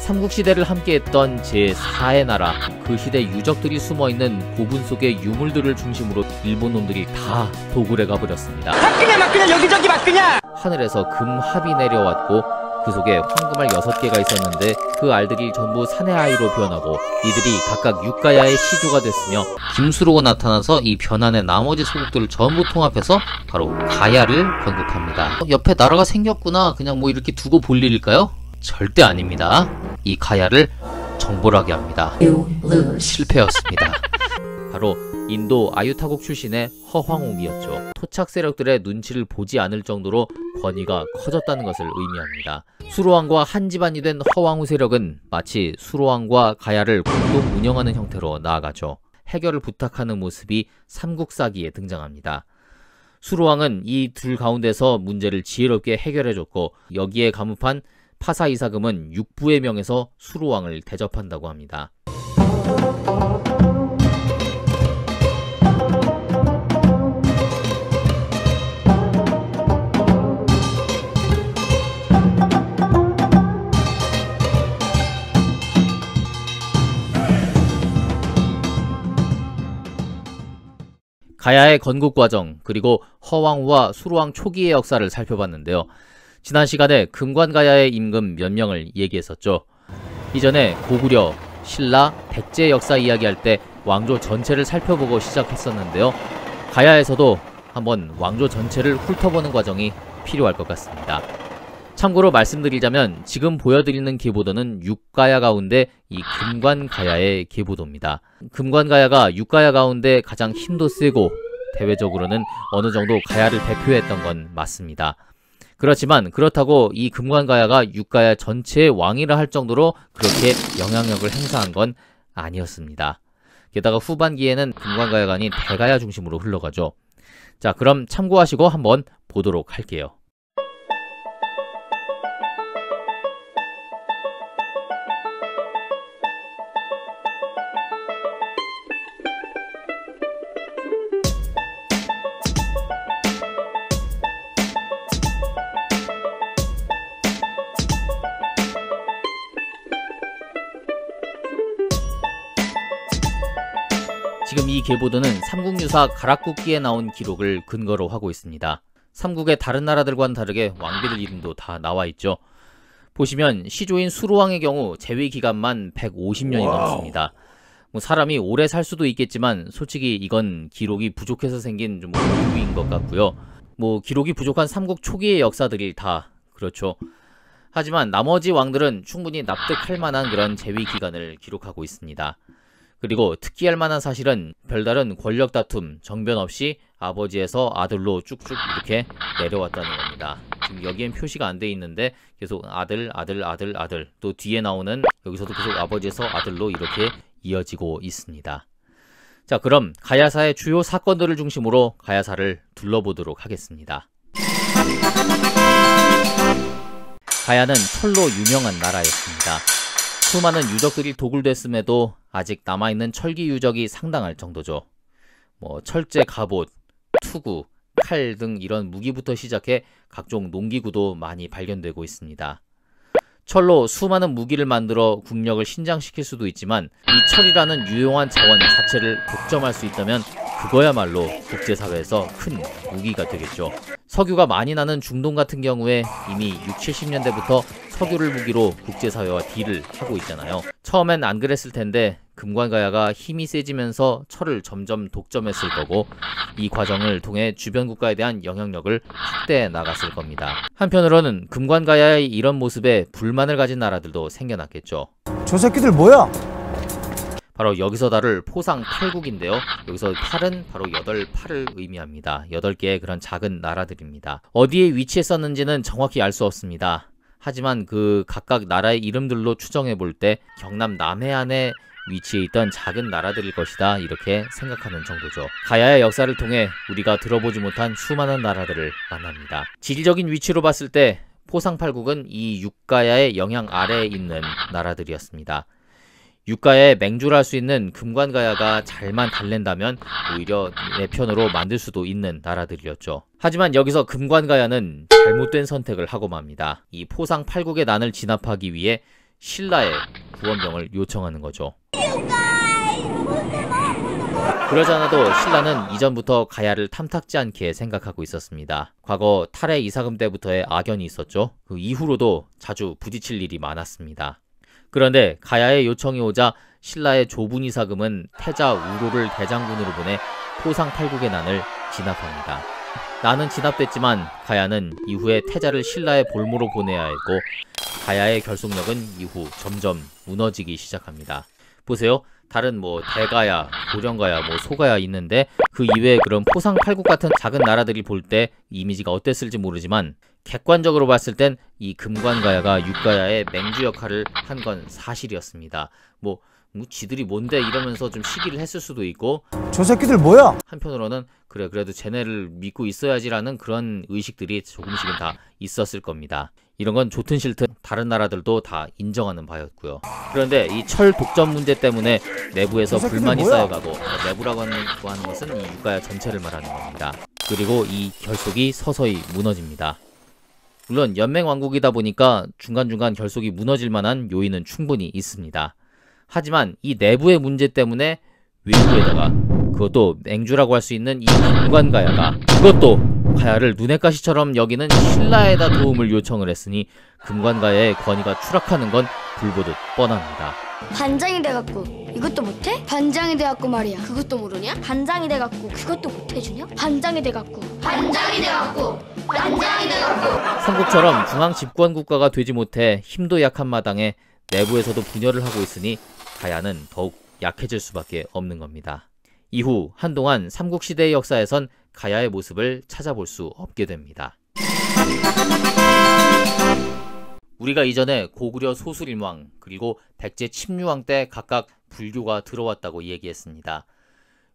삼국시대를 함께했던 제4의 나라, 그 시대 유적들이 숨어있는 고분 속의 유물들을 중심으로 일본 놈들이 다 도굴해 가버렸습니다. 막그냐 여기저기 막그냐! 하늘에서 금합이 내려왔고 그 속에 황금알 6개가 있었는데 그 알들이 전부 사내 아이로 변하고 이들이 각각 육가야의 시조가 됐으며 김수로가 나타나서 이 변환의 나머지 소국들을 전부 통합해서 바로 가야를 건국합니다. 옆에 나라가 생겼구나 그냥 뭐 이렇게 두고 볼 일일까요? 절대 아닙니다. 이 가야를 정벌하게 합니다. 실패였습니다. 바로 인도 아유타국 출신의 허황옥이었죠. 토착 세력들의 눈치를 보지 않을 정도로 권위가 커졌다는 것을 의미합니다. 수로왕과 한 집안이 된 허황우 세력은 마치 수로왕과 가야를 공동 운영하는 형태로 나아가죠. 해결을 부탁하는 모습이 삼국사기에 등장합니다. 수로왕은 이 둘 가운데서 문제를 지혜롭게 해결해줬고 여기에 감up한 파사이사금은 육부의 명에서 수로왕을 대접한다고 합니다. 가야의 건국 과정, 그리고 허황우와 수로왕 초기의 역사를 살펴봤는데요. 지난 시간에 금관가야의 임금 몇 명을 얘기했었죠. 이전에 고구려, 신라, 백제 역사 이야기할 때 왕조 전체를 살펴보고 시작했었는데요. 가야에서도 한번 왕조 전체를 훑어보는 과정이 필요할 것 같습니다. 참고로 말씀드리자면 지금 보여드리는 계보도는 육가야 가운데 이 금관가야의 계보도입니다. 금관가야가 육가야 가운데 가장 힘도 세고 대외적으로는 어느 정도 가야를 대표했던 건 맞습니다. 그렇지만 그렇다고 이 금관가야가 육가야 전체의 왕이라 할 정도로 그렇게 영향력을 행사한 건 아니었습니다. 게다가 후반기에는 금관가야간이 대가야 중심으로 흘러가죠. 자, 그럼 참고하시고 한번 보도록 할게요. 지금 이 계보도는 삼국유사 가락국기에 나온 기록을 근거로 하고 있습니다. 삼국의 다른 나라들과는 다르게 왕비들 이름도 다 나와있죠. 보시면 시조인 수로왕의 경우 재위 기간만 150년이 넘습니다. 뭐 사람이 오래 살 수도 있겠지만 솔직히 이건 기록이 부족해서 생긴 좀 오류인 것 같고요. 뭐 기록이 부족한 삼국 초기의 역사들이 다 그렇죠. 하지만 나머지 왕들은 충분히 납득할 만한 그런 재위 기간을 기록하고 있습니다. 그리고 특기할 만한 사실은 별다른 권력 다툼, 정변 없이 아버지에서 아들로 쭉쭉 이렇게 내려왔다는 겁니다. 지금 여기엔 표시가 안 돼 있는데 계속 아들, 아들, 아들, 아들, 또 뒤에 나오는 여기서도 계속 아버지에서 아들로 이렇게 이어지고 있습니다. 자, 그럼 가야사의 주요 사건들을 중심으로 가야사를 둘러보도록 하겠습니다. 가야는 철로 유명한 나라였습니다. 수많은 유적들이 도굴됐음에도 아직 남아있는 철기 유적이 상당할 정도죠. 뭐 철제 갑옷, 투구, 칼 등 이런 무기부터 시작해 각종 농기구도 많이 발견되고 있습니다. 철로 수많은 무기를 만들어 국력을 신장시킬 수도 있지만 이 철이라는 유용한 자원 자체를 독점할 수 있다면 그거야말로 국제사회에서 큰 무기가 되겠죠. 석유가 많이 나는 중동 같은 경우에 이미 60, 70년대부터 석유를 무기로 국제사회와 딜을 하고 있잖아요. 처음엔 안 그랬을 텐데 금관가야가 힘이 세지면서 철을 점점 독점했을 거고 이 과정을 통해 주변 국가에 대한 영향력을 확대해 나갔을 겁니다. 한편으로는 금관가야의 이런 모습에 불만을 가진 나라들도 생겨났겠죠. 저 새끼들 뭐야? 바로 여기서 다룰 포상 8국인데요. 여기서 8은 바로 8팔을 의미합니다. 8개의 그런 작은 나라들입니다. 어디에 위치했었는지는 정확히 알 수 없습니다. 하지만 그 각각 나라의 이름들로 추정해 볼 때 경남 남해안에 위치해 있던 작은 나라들일 것이다 이렇게 생각하는 정도죠. 가야의 역사를 통해 우리가 들어보지 못한 수많은 나라들을 만납니다. 지리적인 위치로 봤을 때 포상8국은 이 육가야의 영향 아래에 있는 나라들이었습니다. 육가야의 맹주를 할 수 있는 금관가야가 잘만 달랜다면 오히려 내 편으로 만들 수도 있는 나라들이었죠. 하지만 여기서 금관가야는 잘못된 선택을 하고 맙니다. 이 포상8국의 난을 진압하기 위해 신라에 구원병을 요청하는 거죠. 그러지 않아도 신라는 이전부터 가야를 탐탁지 않게 생각하고 있었습니다. 과거 탈의 이사금 때부터의 악연이 있었죠. 그 이후로도 자주 부딪힐 일이 많았습니다. 그런데 가야의 요청이 오자 신라의 조분 이사금은 태자 우로를 대장군으로 보내 토상팔국의 난을 진압합니다. 난은 진압됐지만 가야는 이후에 태자를 신라의 볼모로 보내야 했고 가야의 결속력은 이후 점점 무너지기 시작합니다. 보세요. 다른 대가야, 고령가야, 소가야 있는데 그 이외에 그런 포상팔국 같은 작은 나라들이 볼 때 이미지가 어땠을지 모르지만 객관적으로 봤을 땐 이 금관가야가 육가야의 맹주 역할을 한 건 사실이었습니다. 지들이 뭔데 이러면서 좀 시기를 했을 수도 있고 저 새끼들 뭐야? 한편으로는 그래도 쟤네를 믿고 있어야지라는 그런 의식들이 조금씩은 다 있었을 겁니다. 이런 건 좋든 싫든 다른 나라들도 다 인정하는 바였고요. 그런데 이 철 독점 문제 때문에 내부에서 불만이 쌓여가고 내부라고 하는 것은 이 육가야 전체를 말하는 겁니다. 그리고 이 결속이 서서히 무너집니다. 물론 연맹왕국이다 보니까 중간중간 결속이 무너질 만한 요인은 충분히 있습니다. 하지만 이 내부의 문제 때문에 외부에다가 그것도 맹주라고 할 수 있는 이 금관가야가 그것도 가야를 눈의 가시처럼 여기는 신라에다 도움을 요청을 했으니 금관가야의 권위가 추락하는 건 불보듯 뻔합니다. 반장이 돼갖고 이것도 못해? 반장이 돼갖고 말이야 그것도 모르냐? 반장이 돼갖고 그것도 못해주냐? 반장이 돼갖고 삼국처럼 중앙 집권 국가가 되지 못해 힘도 약한 마당에 내부에서도 분열을 하고 있으니 가야는 더욱 약해질 수밖에 없는 겁니다. 이후 한동안 삼국시대의 역사에선 가야의 모습을 찾아볼 수 없게 됩니다. 우리가 이전에 고구려 소술임왕 그리고 백제 침류왕 때 각각 불교가 들어왔다고 얘기했습니다.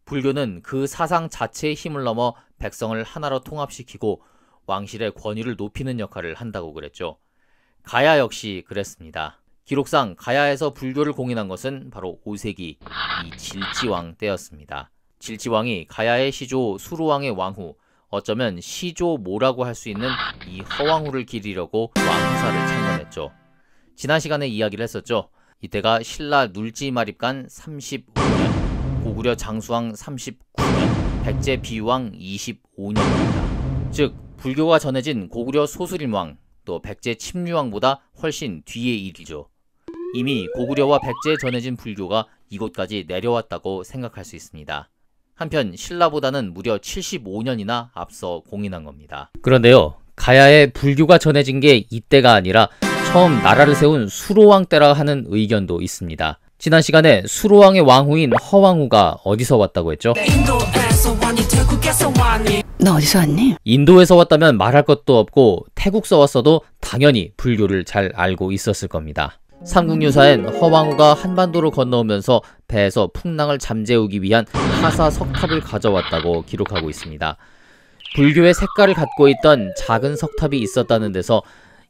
불교는 그 사상 자체의 힘을 넘어 백성을 하나로 통합시키고 왕실의 권위를 높이는 역할을 한다고 그랬죠. 가야 역시 그랬습니다. 기록상 가야에서 불교를 공인한 것은 바로 5세기 이 질지왕 때였습니다. 질지왕이 가야의 시조 수로왕의 왕후, 어쩌면 시조모라고 할 수 있는 이 허왕후를 기리려고 왕후사를 창건했죠. 지난 시간에 이야기를 했었죠. 이때가 신라 눌지마립간 35년, 고구려 장수왕 39년, 백제 비유왕 25년입니다. 즉 불교가 전해진 고구려 소술임왕, 또 백제 침류왕보다 훨씬 뒤의 일이죠. 이미 고구려와 백제에 전해진 불교가 이곳까지 내려왔다고 생각할 수 있습니다. 한편 신라보다는 무려 75년이나 앞서 공인한 겁니다. 그런데요, 가야에 불교가 전해진 게 이때가 아니라 처음 나라를 세운 수로왕 때라 하는 의견도 있습니다. 지난 시간에 수로왕의 왕후인 허왕후가 어디서 왔다고 했죠? 너 어디서 왔니? 인도에서 왔다면 말할 것도 없고 태국서 왔어도 당연히 불교를 잘 알고 있었을 겁니다. 삼국유사엔 허왕후가 한반도로 건너오면서 배에서 풍랑을 잠재우기 위한 하사 석탑을 가져왔다고 기록하고 있습니다. 불교의 색깔을 갖고 있던 작은 석탑이 있었다는 데서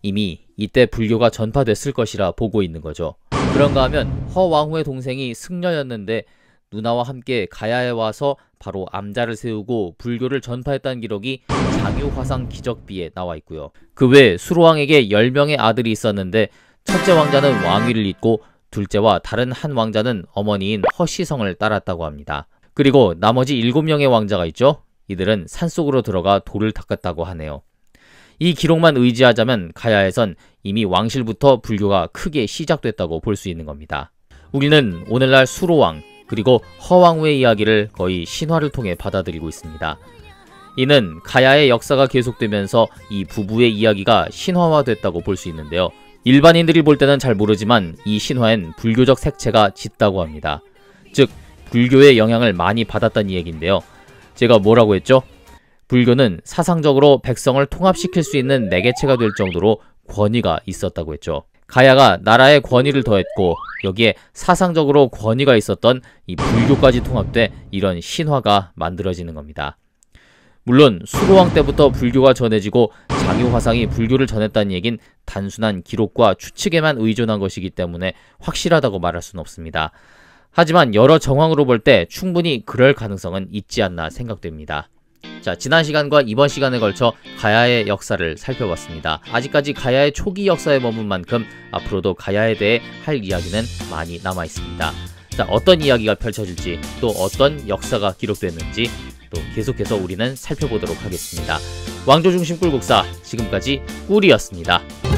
이미 이때 불교가 전파됐을 것이라 보고 있는 거죠. 그런가 하면 허왕후의 동생이 승려였는데 누나와 함께 가야에 와서 바로 암자를 세우고 불교를 전파했다는 기록이 장유화상 기적비에 나와 있고요. 그 외에 수로왕에게 10명의 아들이 있었는데 첫째 왕자는 왕위를 잇고 둘째와 다른 한 왕자는 어머니인 허시성을 따랐다고 합니다. 그리고 나머지 7명의 왕자가 있죠. 이들은 산속으로 들어가 돌을 닦았다고 하네요. 이 기록만 의지하자면 가야에선 이미 왕실부터 불교가 크게 시작됐다고 볼 수 있는 겁니다. 우리는 오늘날 수로왕 그리고 허왕후의 이야기를 거의 신화를 통해 받아들이고 있습니다. 이는 가야의 역사가 계속되면서 이 부부의 이야기가 신화화됐다고 볼 수 있는데요. 일반인들이 볼 때는 잘 모르지만 이 신화엔 불교적 색채가 짙다고 합니다. 즉 불교의 영향을 많이 받았다는 얘기인데요. 제가 뭐라고 했죠? 불교는 사상적으로 백성을 통합시킬 수 있는 매개체가 될 정도로 권위가 있었다고 했죠. 가야가 나라의 권위를 더했고 여기에 사상적으로 권위가 있었던 이 불교까지 통합돼 이런 신화가 만들어지는 겁니다. 물론 수로왕 때부터 불교가 전해지고 장유화상이 불교를 전했다는 얘긴 단순한 기록과 추측에만 의존한 것이기 때문에 확실하다고 말할 수는 없습니다. 하지만 여러 정황으로 볼 때 충분히 그럴 가능성은 있지 않나 생각됩니다. 자, 지난 시간과 이번 시간에 걸쳐 가야의 역사를 살펴봤습니다. 아직까지 가야의 초기 역사에 머문 만큼 앞으로도 가야에 대해 할 이야기는 많이 남아 있습니다. 자, 어떤 이야기가 펼쳐질지, 또 어떤 역사가 기록됐는지 또 계속해서 우리는 살펴보도록 하겠습니다. 왕조 중심 꿀국사, 지금까지 꿀이었습니다.